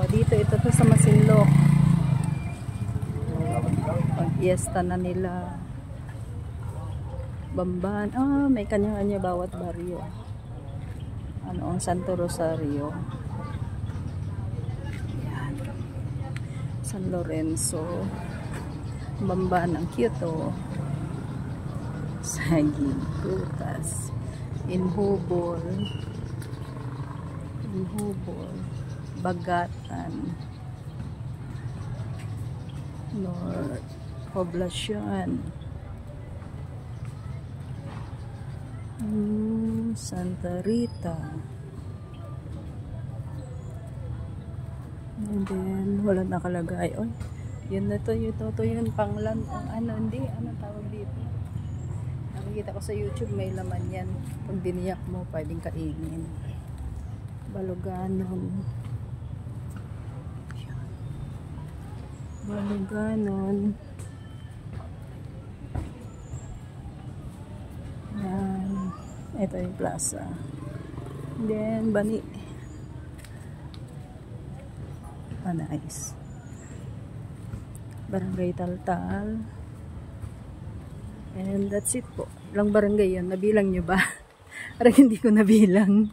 dito, ito to sa Masinloc. Pag-fiesta na nila. Bamban. May kanya-kanya bawat baryo. Ano ang Santo Rosario. Yan. San Lorenzo. Bamban ang Kyoto. Saging, prutas. Inhubol. Bagatan. North. Poblacion. Santa Rita. And then, wala nakalagay. Oy, yun na to, yun panglan. Hindi, ano tawag dito? Nakikita ko sa YouTube, may laman yan. Pag diniyak mo, pwedeng kainin. Baluganon. Yan. Ito yung plaza. Then, Bani. Nice. Barangay Taltal. And that's it po. Ilang barangay yun? Nabilang nyo ba? Parang hindi ko nabilang.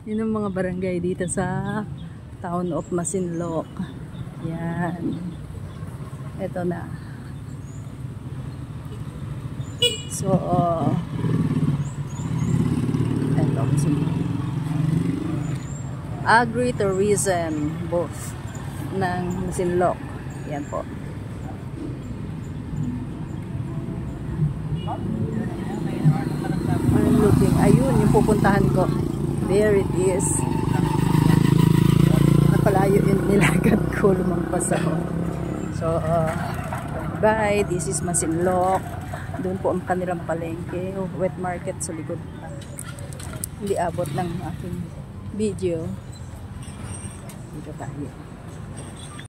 Yun ang mga barangay dito sa Town of Masinloc. Yan. Ito na. So, ito. Agri-tourism booth ng Masinloc. Yan po. I'm looking. Ayun, yung pupuntahan ko. There it is. Napalayo yung nilagad ko, lumampas ako. So, bye. This is Masinloc. Doon po ang kanilang palengke. Wet market sa likod. Hindi abot ng aking video. Dito tayo.